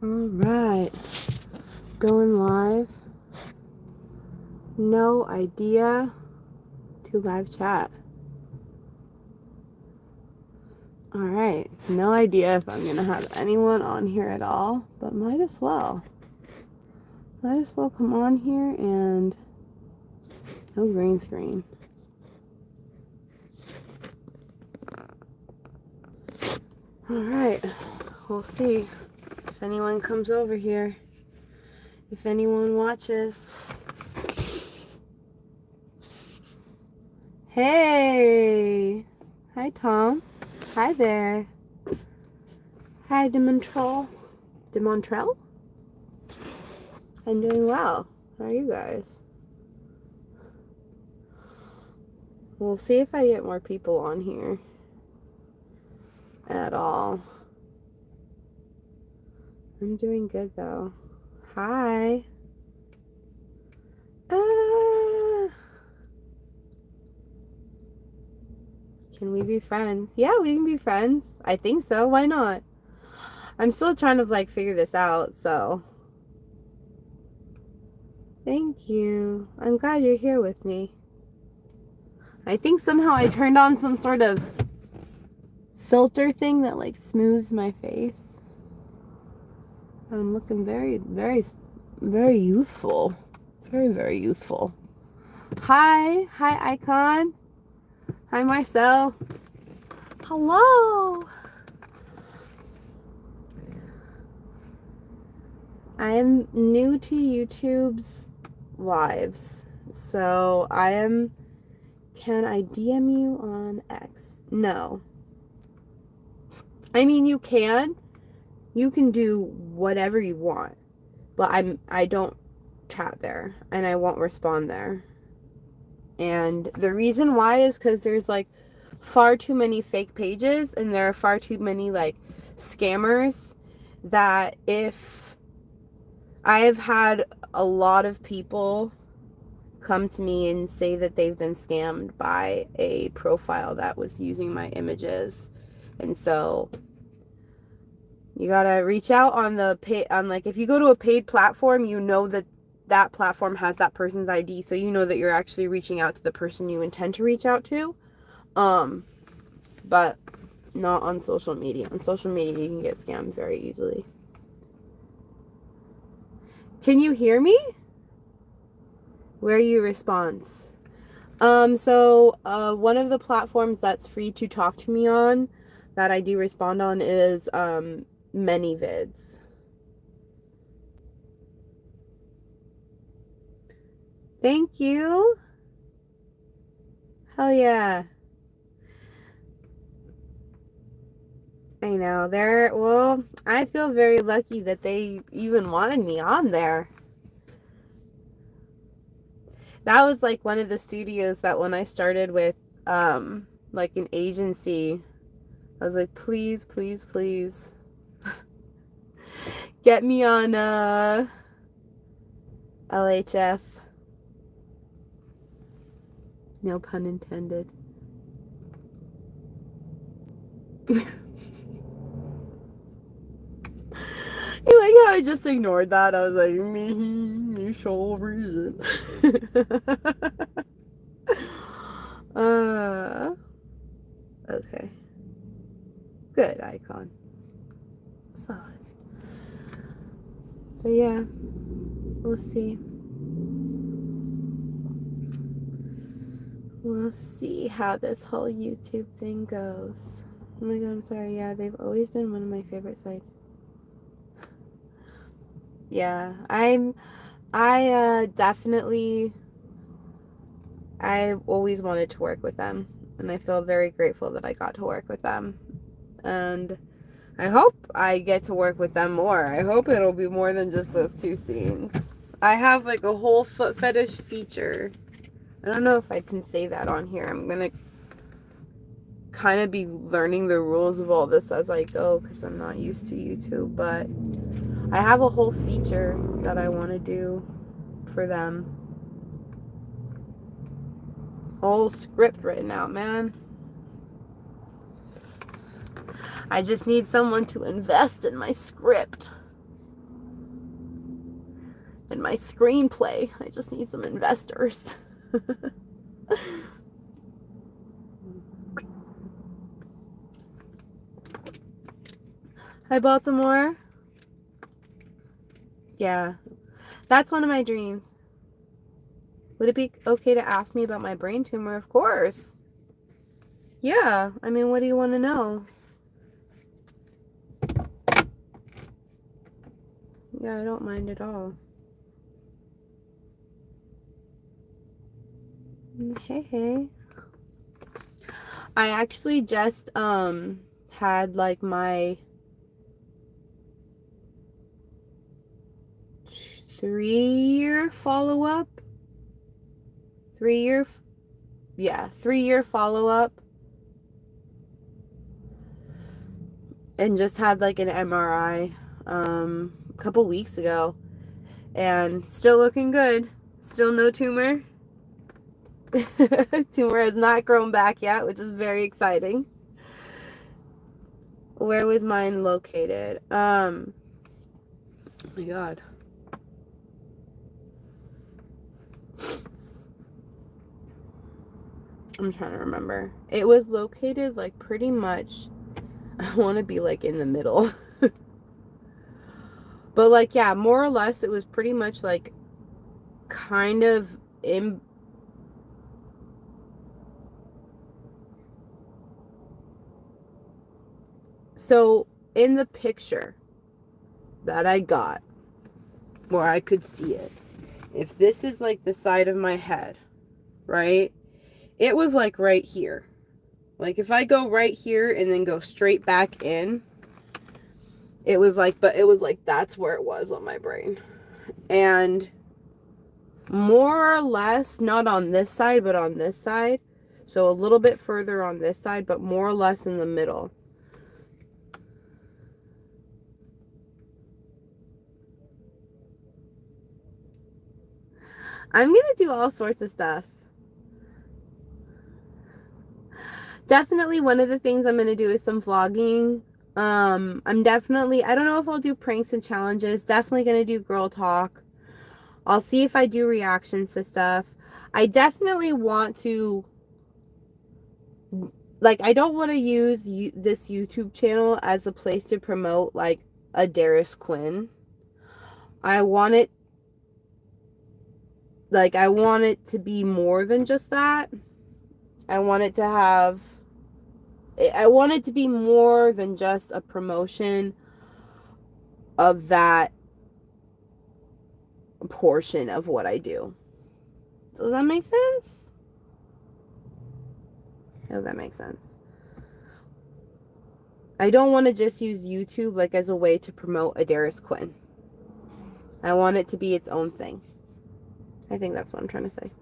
Alright, going live. No idea to live chat. Alright, no idea if I'm gonna have anyone on here at all, but might as well. Might as well come on here and no green screen. Alright, we'll see if anyone comes over here. If anyone watches. Hey! Hi, Tom. Hi there. Hi, Demontrell. Demontrell? I'm doing well. How are you guys? We'll see if I get more people on here at all. I'm doing good, though. Hi. Can we be friends? Yeah, we can be friends. I think so. Why not? I'm still trying to, figure this out, so. Thank you. I'm glad you're here with me. I think somehow I turned on some sort of filter thing that, smooths my face. I'm looking very, very, very youthful. Very, very youthful. Hi. Hi, Icon. Hi, Marcel. Hello. I am new to YouTube's lives. So can I DM you on X? No. I mean, you can do whatever you want, but I don't chat there and I won't respond there. And the reason why is because there's far too many fake pages and there are far too many scammers that if I have had a lot of people come to me and say that they've been scammed by a profile that was using my images. And so you gotta reach out on if you go to a paid platform, you know that platform has that person's ID, so you know that you're actually reaching out to the person you intend to reach out to. But not on social media. On social media, you can get scammed very easily. Can you hear me? Where are your response? So one of the platforms that's free to talk to me on that I do respond on is ManyVids. Thank you. Hell yeah. I know. I feel very lucky that they even wanted me on there. That was one of the studios that when I started with an agency, I was like, please, please, please get me on LHF. No pun intended. You like how I just ignored that? I was like, me sure reason. Okay. Good, Icon. Solid. So yeah, we'll see. We'll see how this whole YouTube thing goes. Oh my god, I'm sorry. Yeah, they've always been one of my favorite sites. Yeah, definitely, I always wanted to work with them, and I feel very grateful that I got to work with them, and I hope I get to work with them more. I hope it'll be more than just those 2 scenes. I have a whole foot fetish feature. I don't know if I can say that on here. I'm gonna kind of be learning the rules of all this as I go because I'm not used to YouTube, but I have a whole feature that I want to do for them. Whole script written out, man. I just need someone to invest in my script. in my screenplay. I just need some investors. Hi, Baltimore. Yeah, that's one of my dreams. Would it be okay to ask me about my brain tumor? Of course. Yeah, I mean, what do you want to know? Yeah, I don't mind at all. Hey. I actually just had like my 3-year follow-up. 3-year 3-year follow-up. And just had like an MRI a couple weeks ago. And still looking good. Still no tumor. Tumor has not grown back yet, which is very exciting. Where was mine located? Oh my God. I'm trying to remember. It was located like pretty much, I want to be like in the middle. But like, yeah, more or less it was pretty much like kind of in. So in the picture that I got, where I could see it, if this is like the side of my head, right? It was like right here. Like if I go right here and then go straight back in, it was like, but it was like that's where it was on my brain. And more or less, not on this side, but on this side. So a little bit further on this side, but more or less in the middle. I'm going to do all sorts of stuff. Definitely one of the things I'm going to do is some vlogging. I'm definitely, I don't know if I'll do pranks and challenges. Definitely going to do girl talk. I'll see if I do reactions to stuff. I definitely want to, like, I don't want to use this YouTube channel as a place to promote, like, a Darius Quinn. I want it, like, I want it to be more than just that. I want it to be more than just a promotion of that portion of what I do. Does that make sense? I hope that makes sense. I don't want to just use YouTube like as a way to promote a Darius Quinn. I want it to be its own thing. I think that's what I'm trying to say.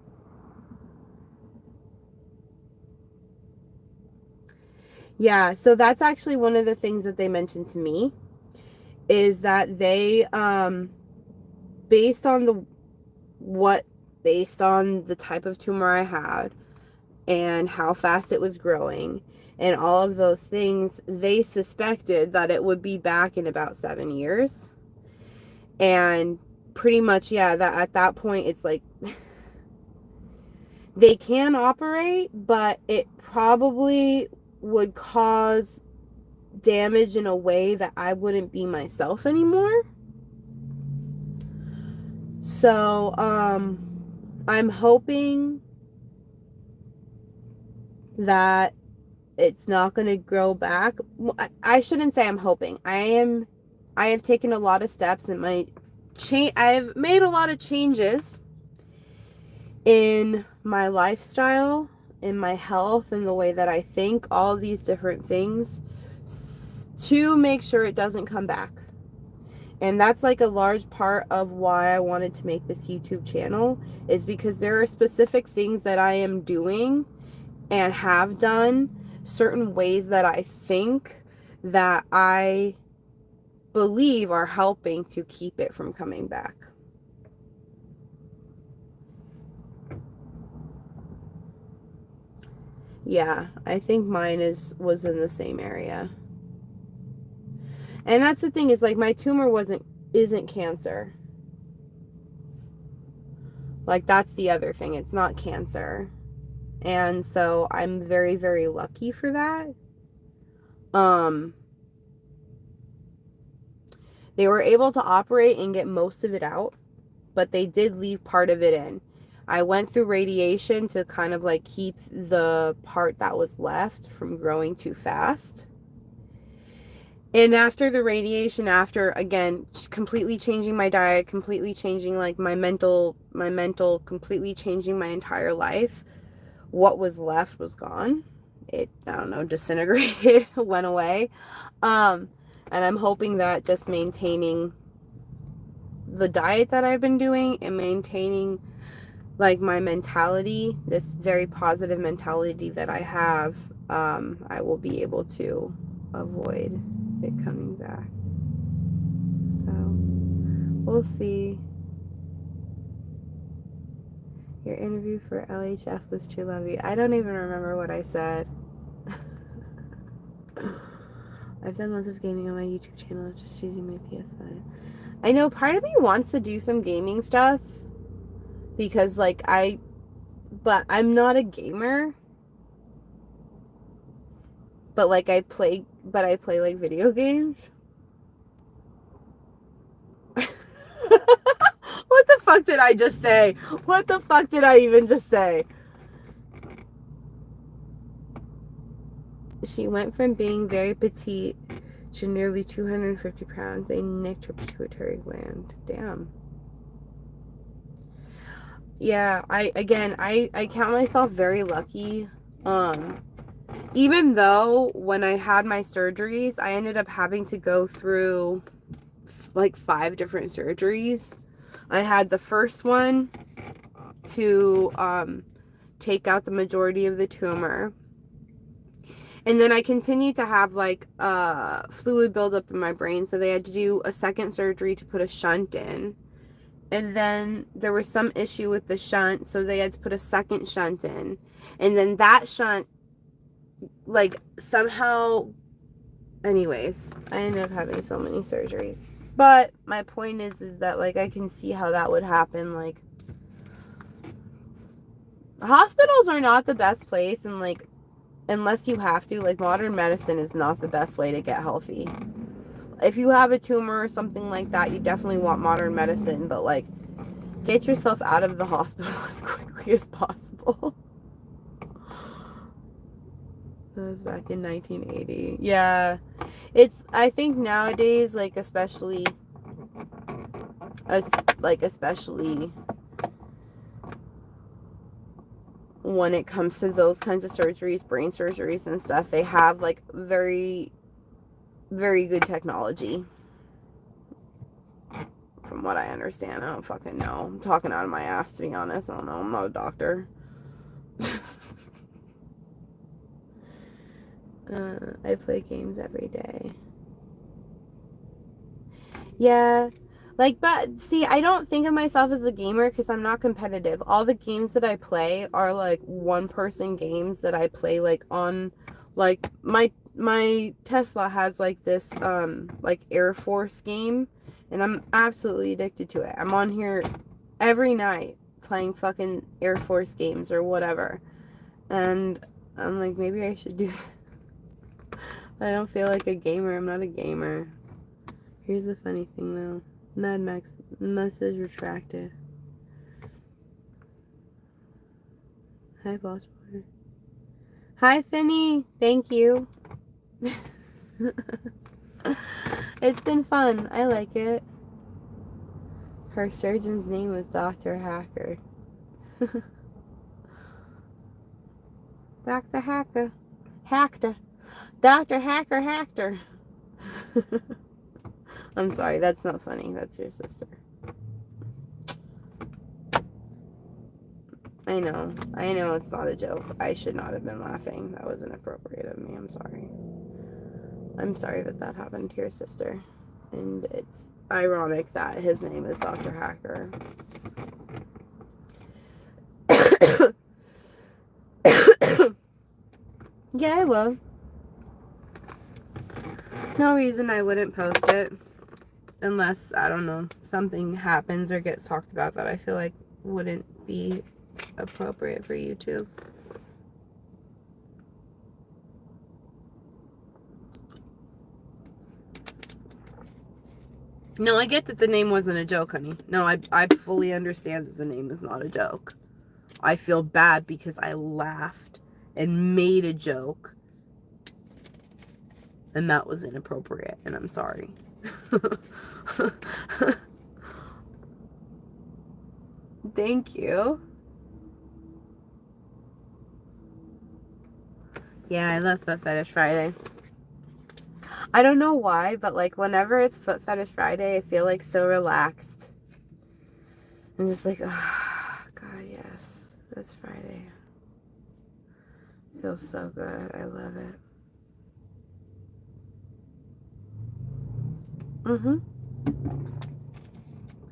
Yeah, so that's actually one of the things that they mentioned to me, is that they, based on the type of tumor I had and how fast it was growing and all of those things, they suspected that it would be back in about 7 years. And pretty much, yeah, that at that point, it's like, they can operate, but it probably would cause damage in a way that I wouldn't be myself anymore. So, I'm hoping that it's not going to grow back. I shouldn't say I'm hoping. I have taken a lot of steps in my I've made a lot of changes in my lifestyle, in my health, in the way that I think, all these different things to make sure it doesn't come back. And that's like a large part of why I wanted to make this YouTube channel, is because there are specific things that I am doing and have done, certain ways that I think that I believe are helping to keep it from coming back. Yeah, I think mine was in the same area. And that's the thing, is like my tumor isn't cancer. Like, that's the other thing. It's not cancer. And so I'm very, very lucky for that. They were able to operate and get most of it out, but they did leave part of it in. I went through radiation to kind of like keep the part that was left from growing too fast. And after the radiation, after again completely changing my diet, completely changing like my mental, completely changing my entire life, what was left was gone. It, I don't know, disintegrated, went away. And I'm hoping that just maintaining the diet that I've been doing and maintaining like my mentality, this very positive mentality that I have, I will be able to avoid it coming back. So we'll see. Your interview for LHF was too lovely. I don't even remember what I said. I've done lots of gaming on my YouTube channel, just using my PS5. I know part of me wants to do some gaming stuff because like but I'm not a gamer. But like I play like video games. What the fuck did I just say? What the fuck did I even just say? She went from being very petite to nearly 250 pounds. They nicked her pituitary gland. Damn. Yeah, I count myself very lucky. Even though when I had my surgeries, I ended up having to go through like 5 different surgeries. I had the first one to take out the majority of the tumor. And then I continued to have like fluid buildup in my brain, so they had to do a second surgery to put a shunt in. And then there was some issue with the shunt, so they had to put a second shunt in. And then that shunt, like, somehow... Anyways, I ended up having so many surgeries. But my point is that, like, I can see how that would happen. Like, hospitals are not the best place, and, like, unless you have to, like, modern medicine is not the best way to get healthy. If you have a tumor or something like that, you definitely want modern medicine, but, like, get yourself out of the hospital as quickly as possible. That was back in 1980. Yeah. I think nowadays, like, especially when it comes to those kinds of surgeries, brain surgeries and stuff, they have, like, very, very good technology. From what I understand. I don't fucking know. I'm talking out of my ass, to be honest. I don't know. I'm not a doctor. I play games every day. Yeah. Like, but, see, I don't think of myself as a gamer because I'm not competitive. All the games that I play are, like, one-person games that I play, like, on, like, my Tesla has, like, this, like, Air Force game, and I'm absolutely addicted to it. I'm on here every night playing fucking Air Force games or whatever. And I'm like, maybe I should do that. I don't feel like a gamer. I'm not a gamer. Here's the funny thing, though. Mad Max message retracted. Hi, Baltimore. Hi, Finny. Thank you. It's been fun. I like it. Her surgeon's name was Dr. Hacker. Dr. Hacker. Hacked. Dr. Hacker hacked her. I'm sorry, that's not funny. That's your sister. I know it's not a joke. I should not have been laughing. That was inappropriate of me. I'm sorry. I'm sorry that happened to your sister. And it's ironic that his name is Dr. Hacker. Yeah, I will. No reason I wouldn't post it. Unless, I don't know, something happens or gets talked about that I feel like wouldn't be appropriate for YouTube. No, I get that the name wasn't a joke, honey. No, I fully understand that the name is not a joke. I feel bad because I laughed and made a joke, and that was inappropriate, and I'm sorry. Thank you. Yeah, I love Foot Fetish Friday. I don't know why, but like whenever it's Foot Fetish Friday, I feel like so relaxed. I'm just like, oh, God, yes, it's Friday. Feels so good. I love it. I'm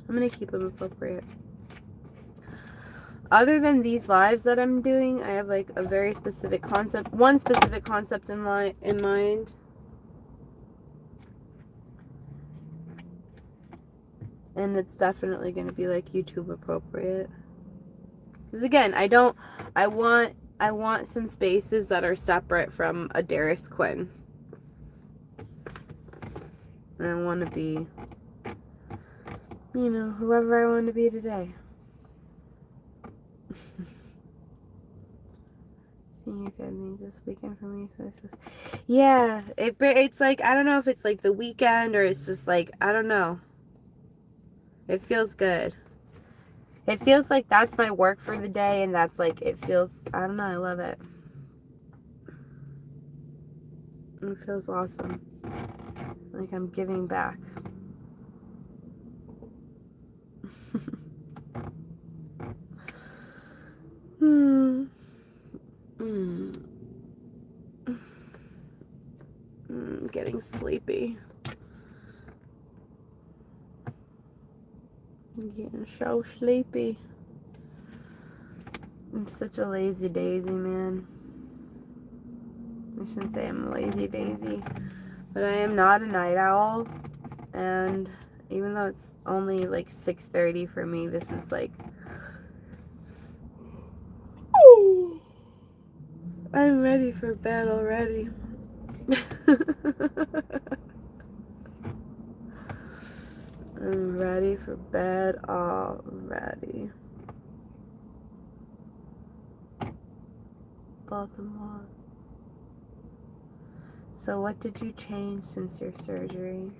gonna keep them appropriate. Other than these lives that I'm doing, I have like a very specific concept, one specific concept in mind. And it's definitely going to be like YouTube appropriate. Because again, I want some spaces that are separate from a Darius Quinn. And I want to be, you know, whoever I want to be today. Seeing if that means this weekend for me. So it's just, yeah, it's like, I don't know if it's like the weekend or it's just like, I don't know. It feels good. It feels like that's my work for the day, and that's like, it feels, I don't know, I love it. It feels awesome. Like I'm giving back. Getting sleepy. I'm getting so sleepy. I'm such a lazy daisy, man. I shouldn't say I'm a lazy daisy, but I am not a night owl. And even though it's only like 6:30 for me, this is like, I'm ready for bed already. I'm ready for bed already. Baltimore. So what did you change since your surgery?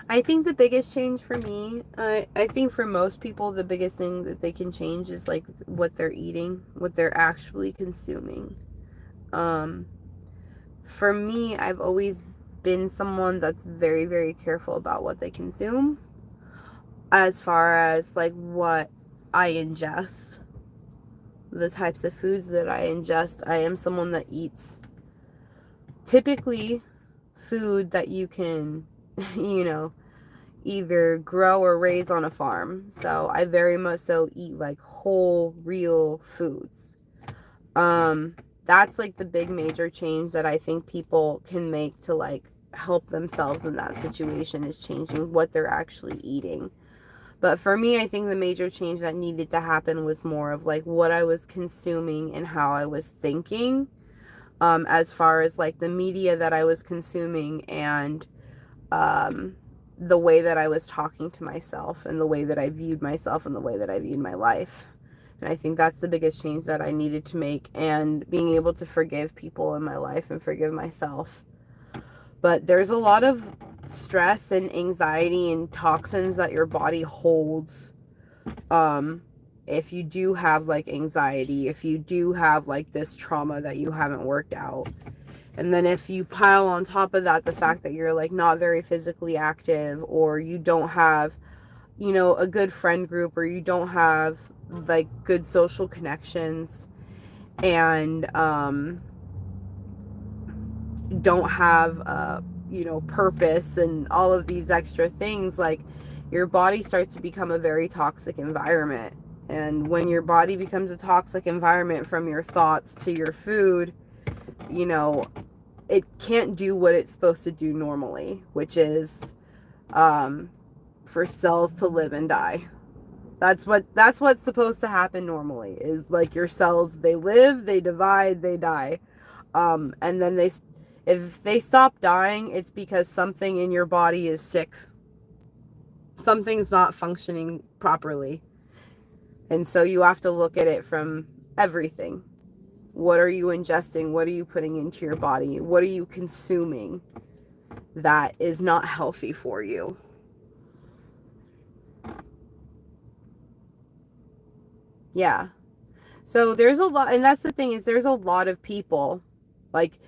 I think the biggest change for me, I think for most people, the biggest thing that they can change is like what they're eating, what they're actually consuming. For me, I've always been someone that's very, very careful about what they consume as far as like what I ingest, the types of foods that I ingest. I am someone that eats typically food that you can, you know, either grow or raise on a farm. So I very much so eat like whole, real foods. That's like the big major change that I think people can make to like help themselves in that situation, is changing what they're actually eating. But for me, I think the major change that needed to happen was more of like what I was consuming and how I was thinking, as far as like the media that I was consuming, and the way that I was talking to myself, and the way that I viewed myself, and the way that I viewed my life. And I think that's the biggest change that I needed to make, and being able to forgive people in my life and forgive myself. But there's a lot of stress and anxiety and toxins that your body holds. If you do have like anxiety, if you do have like this trauma that you haven't worked out. And then if you pile on top of that the fact that you're like not very physically active, or you don't have, you know, a good friend group, or you don't have like good social connections, and don't have you know, purpose and all of these extra things, like your body starts to become a very toxic environment. And when your body becomes a toxic environment, from your thoughts to your food, you know, it can't do what it's supposed to do normally, which is for cells to live and die. That's what's supposed to happen normally, is like your cells, they live, they divide, they die. And then if they stop dying, it's because something in your body is sick. Something's not functioning properly. And so you have to look at it from everything. What are you ingesting? What are you putting into your body? What are you consuming that is not healthy for you? Yeah. So there's a lot, and that's the thing, is there's a lot of people, like,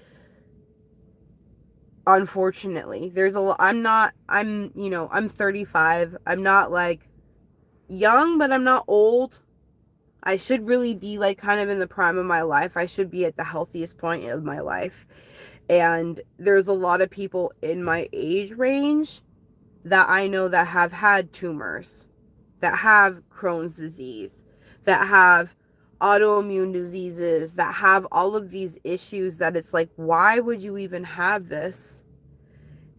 unfortunately, there's a lot. I'm 35. I'm not like young, but I'm not old. I should really be like kind of in the prime of my life. I should be at the healthiest point of my life. And there's a lot of people in my age range that I know that have had tumors, that have Crohn's disease, that have autoimmune diseases, that have all of these issues that it's like, why would you even have this?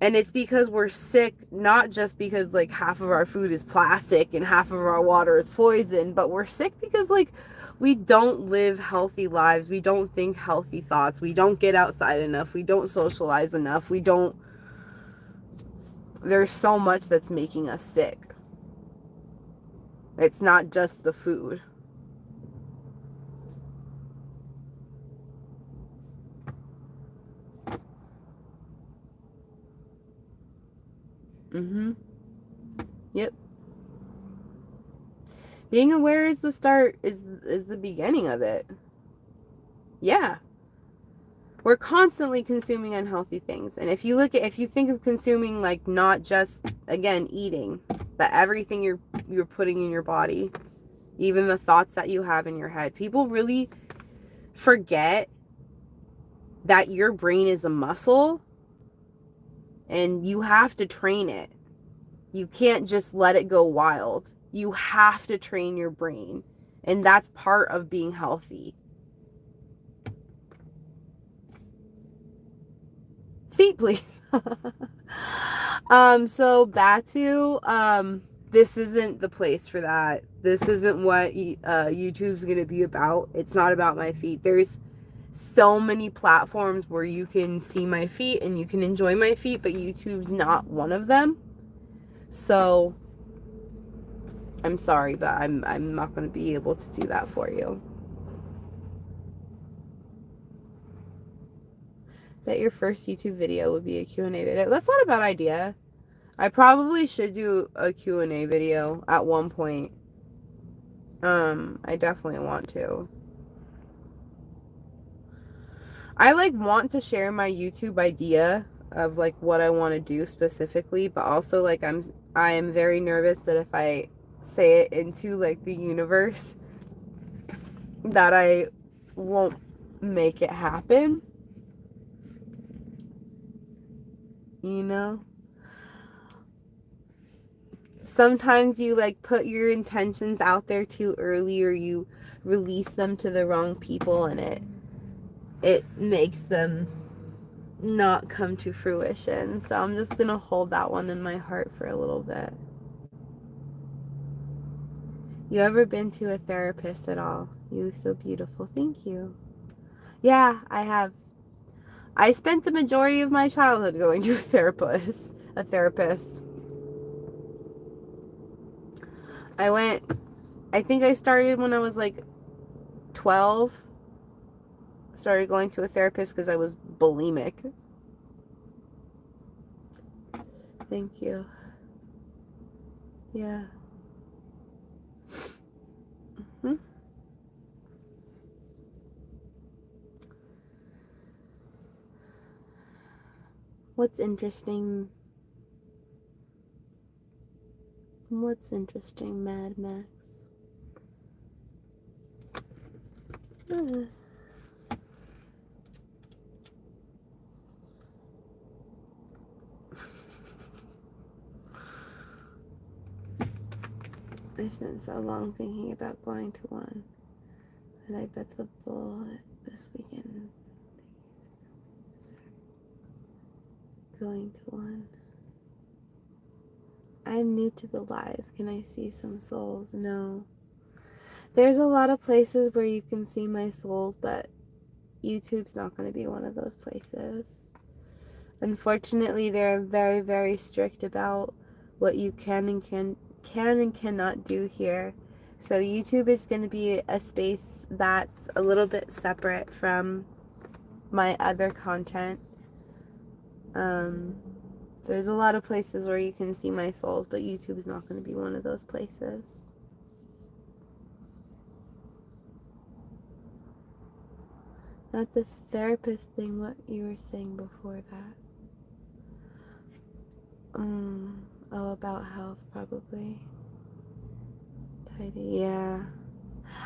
And it's because we're sick, not just because like half of our food is plastic and half of our water is poison, but we're sick because like we don't live healthy lives. We don't think healthy thoughts. We don't get outside enough. We don't socialize enough. There's so much that's making us sick. It's not just the food. Yep. Being aware is the start, is the beginning of it. Yeah. We're constantly consuming unhealthy things. And if you think of consuming like not just, again, eating, but everything you're putting in your body, even the thoughts that you have in your head, people really forget that your brain is a muscle and you have to train it. You can't just let it go wild. You have to train your brain. And that's part of being healthy. Feet, please. So Batu, this isn't the place for that. This isn't what YouTube's gonna be about. It's not about my feet. There's so many platforms where you can see my feet and you can enjoy my feet, but YouTube's not one of them. So I'm sorry, but I'm not gonna be able to do that for you. Bet your first YouTube video would be a Q&A video. That's not a bad idea. I probably should do a Q&A video at one point. I definitely want to. I like want to share my YouTube idea of like what I want to do specifically, but also like I am very nervous that if I say it into like the universe that I won't make it happen. You know? Sometimes you like put your intentions out there too early, or you release them to the wrong people, and it makes them not come to fruition. So I'm just gonna hold that one in my heart for a little bit. You ever been to a therapist at all? You look so beautiful. Thank you. Yeah, I have. I spent the majority of my childhood going to a therapist. I think I started when I was like 12. Started going to a therapist because I was bulimic. Thank you. Yeah. Mm-hmm. What's interesting? What's interesting, Mad Max? I spent so long thinking about going to one, and I bet the bullet this weekend. Going to one. I'm new to the live. Can I see some souls? No. There's a lot of places where you can see my souls, but YouTube's not going to be one of those places. Unfortunately, they're very, very strict about what you can and cannot do here. So YouTube is going to be a space that's a little bit separate from my other content. There's a lot of places where you can see my souls, but YouTube is not going to be one of those places. Not the therapist thing, what you were saying before that. Oh, about health, probably. Tidy, yeah.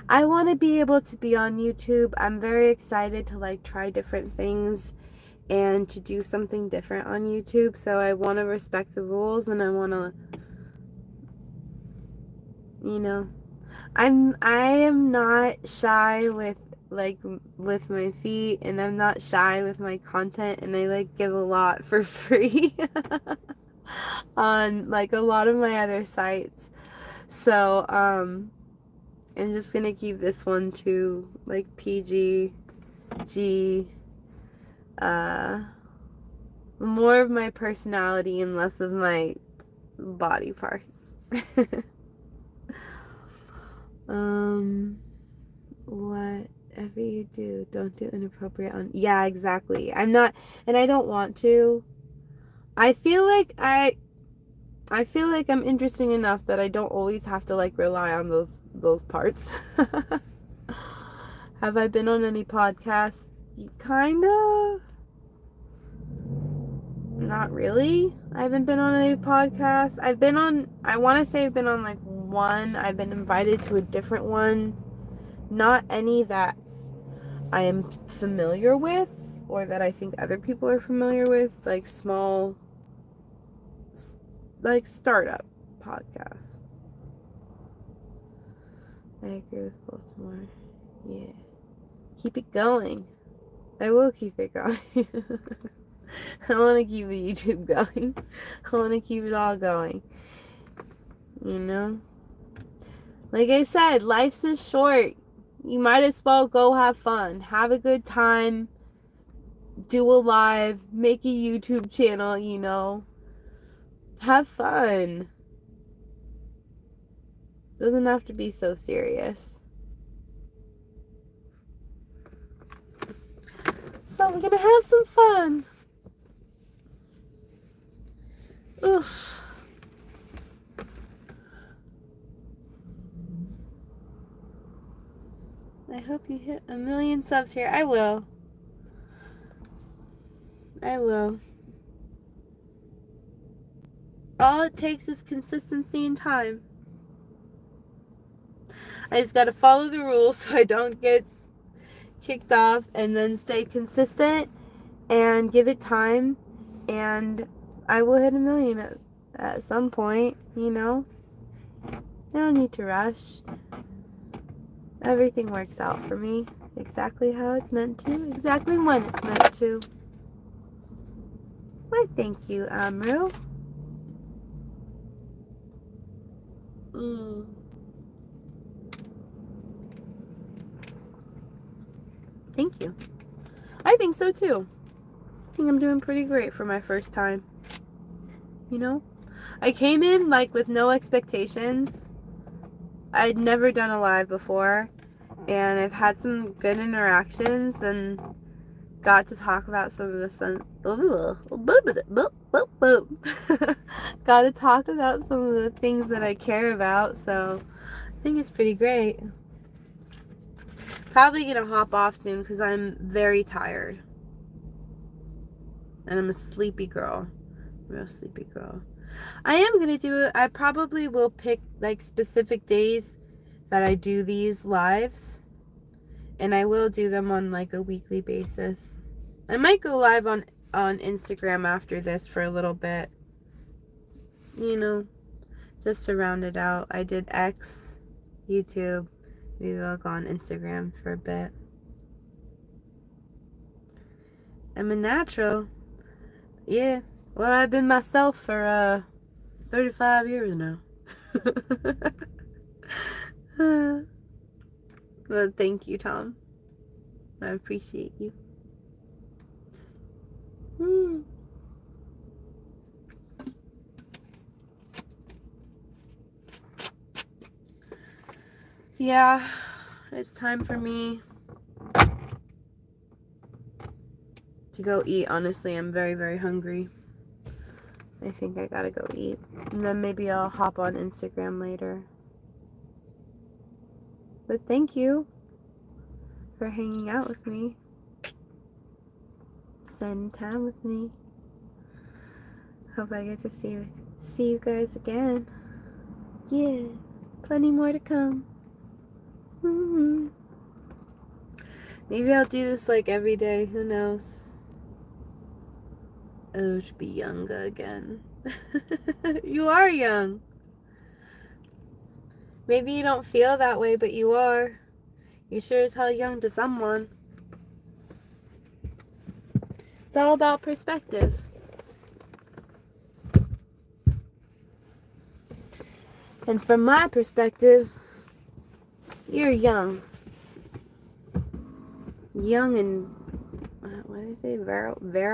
I want to be able to be on YouTube. I'm very excited to like try different things and to do something different on YouTube. So I want to respect the rules, and I want to, I am not shy with my feet, and I'm not shy with my content, and I like give a lot for free on like a lot of my other sites. So I'm just gonna keep this one to like PG, more of my personality and less of my body parts. Whatever you do, don't do inappropriate on. Yeah, exactly. I'm not, and I don't want to. I feel like I'm interesting enough that I don't always have to like rely on those parts. Have I been on any podcasts? Kinda. Not really. I haven't been on any podcasts. I want to say I've been on like one. I've been invited to a different one. Not any that I am familiar with or that I think other people are familiar with. Like small, like startup podcasts. I agree with Baltimore. Yeah. Keep it going. I will keep it going. I want to keep the YouTube going. I want to keep it all going. Like I said, life's is short. You might as well go have fun. Have a good time. Do a live. Make a YouTube channel, Have fun. Doesn't have to be so serious. So we're gonna have some fun. Oof. I hope you hit 1 million subs here. I will. All it takes is consistency and time. I just gotta follow the rules so I don't get kicked off, and then stay consistent and give it time, and I will hit 1 million at some point, I don't need to rush. Everything works out for me exactly how it's meant to, exactly when it's meant to. Why, thank you, Amru. Thank you. I think so too. I think I'm doing pretty great for my first time. I came in like with no expectations. I'd never done a live before, and I've had some good interactions and got to talk about some of the got to talk about some of the things that I care about, so I think it's pretty great. Probably gonna hop off soon because I'm very tired. And I'm a sleepy girl. Real sleepy girl. I am gonna do it. I probably will pick like specific days that I do these lives. And I will do them on like a weekly basis. I might go live on Instagram after this for a little bit. Just to round it out. I did X, YouTube. Maybe I'll go on Instagram for a bit. I'm a natural. Yeah. Well, I've been myself for 35 years now. Well, thank you, Tom. I appreciate you. Yeah, it's time for me to go eat. Honestly, I'm very, very hungry. I think I gotta go eat. And then maybe I'll hop on Instagram later. But thank you for hanging out with me. Spend time with me. Hope I get to see you guys again. Yeah, plenty more to come. Maybe I'll do this like every day. Who knows? Oh, to be younger again. You are young. Maybe you don't feel that way, but you are. You're sure as hell young to someone. It's all about perspective. And from my perspective, you're young. Young and, what did I say? Virile?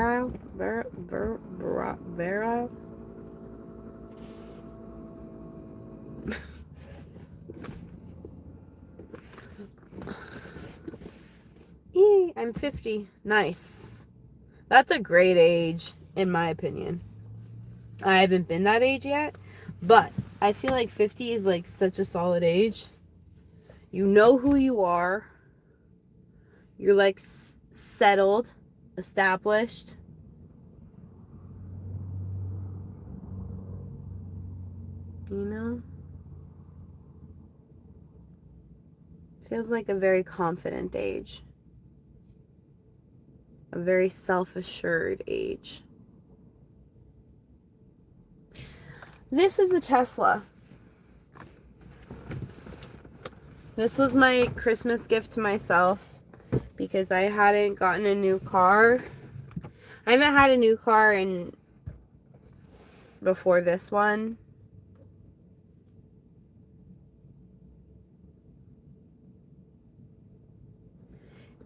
I'm 50. Nice. That's a great age, in my opinion. I haven't been that age yet, but I feel like 50 is like such a solid age. You know who you are. You're like settled, established. You know? Feels like a very confident age. A very self-assured age. This is a Tesla. This was my Christmas gift to myself because I hadn't gotten a new car. I haven't had a new car before this one.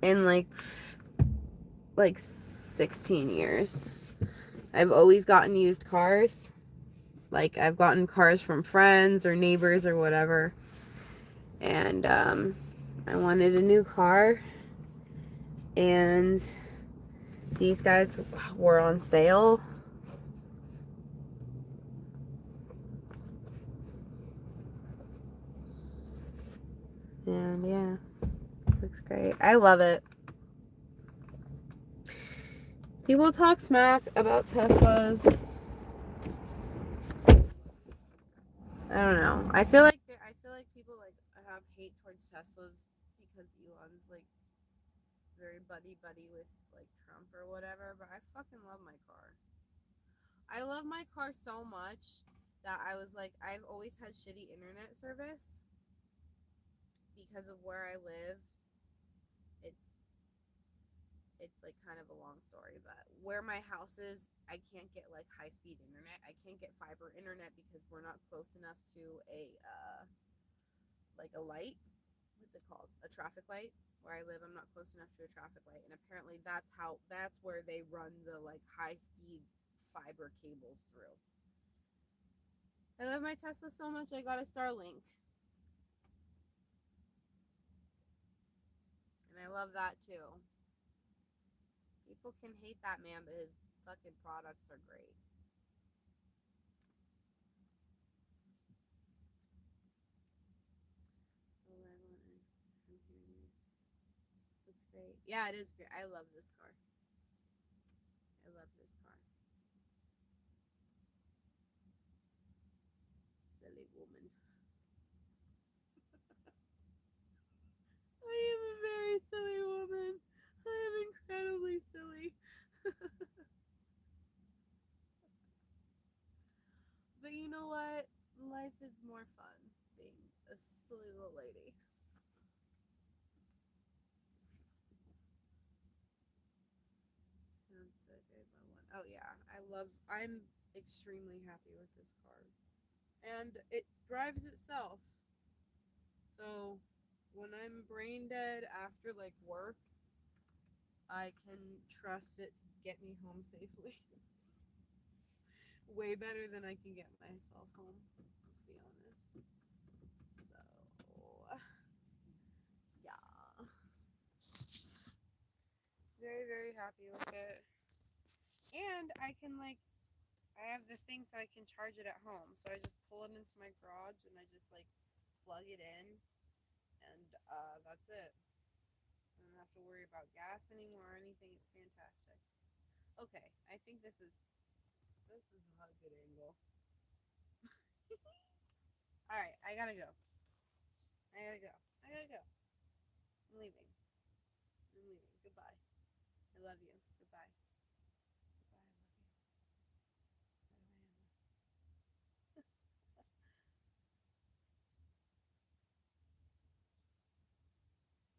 In like 16 years. I've always gotten used cars. Like, I've gotten cars from friends or neighbors or whatever. And I wanted a new car. And these guys were on sale. And yeah, looks great. I love it. People talk smack about Teslas. I don't know. I feel like people like have hate towards Teslas because Elon's like very buddy with like Trump or whatever, but I fucking love my car. I love my car so much that I was like, I've always had shitty internet service because of where I live. It's like kind of a long story, but where my house is, I can't get like high-speed internet. I can't get fiber internet because we're not close enough to a like a light. What's it called? A traffic light. Where I live, I'm not close enough to a traffic light, and apparently that's where they run the like high-speed fiber cables through. I love my Tesla so much, I got a Starlink. And I love that too. People can hate that man, but his fucking products are great. It's great. Yeah, it is great. I love this car. I love this car. Silly woman. I am a very silly woman. I am incredibly silly. But you know what? Life is more fun being a silly little lady. Sounds so good, my one. Oh yeah, I'm extremely happy with this car. and it drives itself. So when I'm brain dead after like work, I can trust it to get me home safely. Way better than I can get myself home, to be honest. So, yeah. Very, very happy with it. And I can, like, I have the thing so I can charge it at home. So I just pull it into my garage and I just, like, plug it in. And that's it. I don't have to worry about gas anymore or anything. It's fantastic. Okay, I think this is not a good angle. All right, I gotta go. I gotta go. I gotta go. I'm leaving. I'm leaving. Goodbye. I love you.